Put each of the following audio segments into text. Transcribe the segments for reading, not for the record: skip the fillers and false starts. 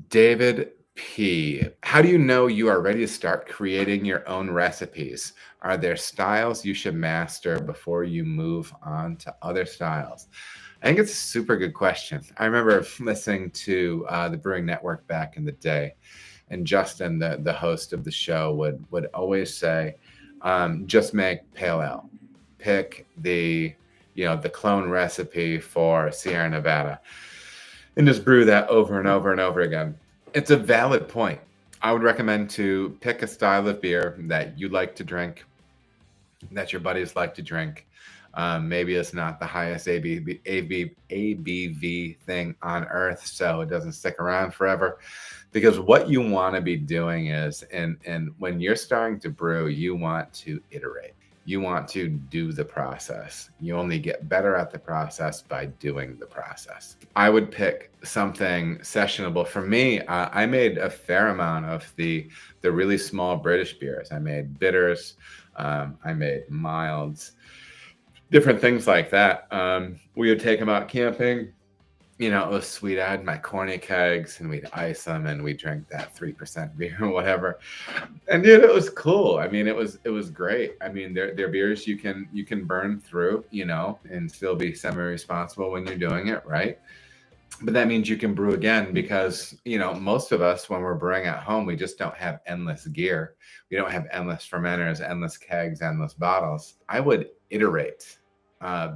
David P. How do you know you are ready to start creating your own recipes? Are there styles you should master before you move on to other styles? I think it's a super good question. I remember listening to the Brewing Network back in the day, and Justin, the host of the show, would always say, "Just make pale ale. Pick the clone recipe for Sierra Nevada, and just brew that over and over and over again." It's a valid point. I would recommend to pick a style of beer that you like to drink, that your buddies like to drink. Maybe it's not the highest ABV thing on earth, so it doesn't stick around forever. Because what you want to be doing is, and when you're starting to brew, you want to iterate. You want to do the process. You only get better at the process by doing the process. I would pick something sessionable. For me, I made a fair amount of the really small British beers. I made bitters. I made milds, different things like that. We would take them out camping. It was sweet. I had my corny kegs, and we'd ice them, and we drink that 3% beer or whatever. And dude, it was cool. I mean, it was great. I mean, they're beers you can burn through, and still be semi-responsible when you're doing it, right? But that means you can brew again because, most of us, when we're brewing at home, we just don't have endless gear. We don't have endless fermenters, endless kegs, endless bottles. I would iterate.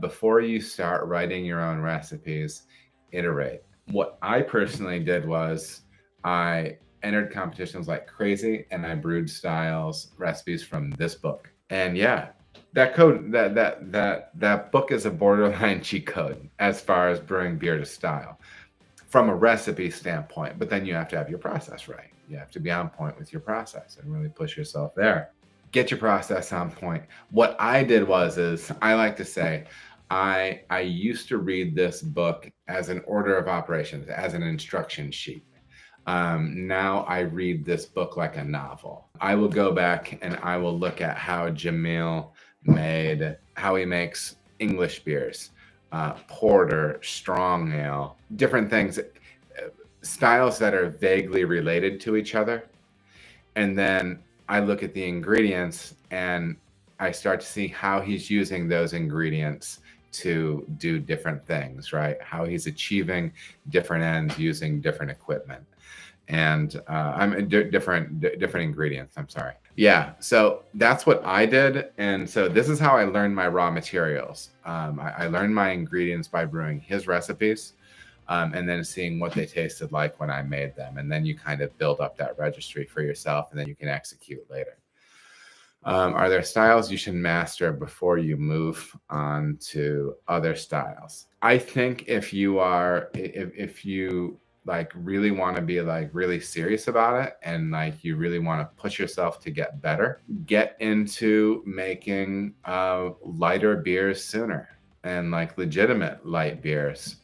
Before you start writing your own recipes, iterate. What I personally did was I entered competitions like crazy, and I brewed recipes from this book. And yeah, that book is a borderline cheat code as far as brewing beer to style from a recipe standpoint. But then you have to have your process right. You have to be on point with your process and really push yourself there. Get your process on point. What I did is I like to say, I used to read this book as an order of operations, as an instruction sheet. Now I read this book like a novel. I will go back and I will look at how Jamil how he makes English beers, porter, strong ale, different things, styles that are vaguely related to each other. And then I look at the ingredients and I start to see how he's using those ingredients to do different things, right? How he's achieving different ends using different equipment and different ingredients. I'm sorry. Yeah, so that's what I did, and so this is how I learned my raw materials. I learned my ingredients by brewing his recipes, and then seeing what they tasted like when I made them, and then you kind of build up that registry for yourself, and then you can execute later. Are there styles you should master before you move on to other styles? I think if you really want to be really serious about it, and you really want to push yourself to get better, get into making lighter beers sooner, and legitimate light beers.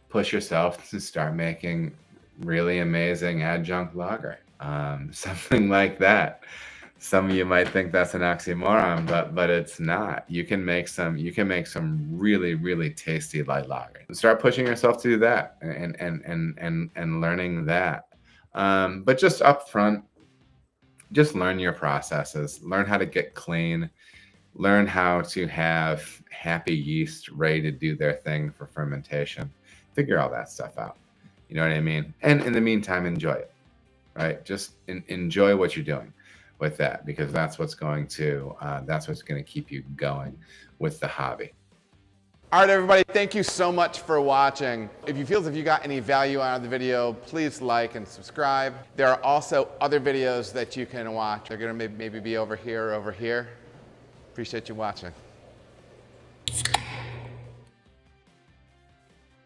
Push yourself to start making really amazing adjunct lager, something like that. Some of you might think that's an oxymoron, but it's not. You can make some really, really tasty light lager. Start pushing yourself to do that and learning that. But just up front, just learn your processes. Learn how to get clean. Learn how to have happy yeast ready to do their thing for fermentation. Figure all that stuff out. You know what I mean? And in the meantime, enjoy it, right? Just enjoy what you're doing with that, because that's what's going to keep you going with the hobby. All right, everybody, thank you so much for watching. If you feel as if you got any value out of the video, please like and subscribe. There are also other videos that you can watch. They're gonna maybe be over here or over here. Appreciate you watching.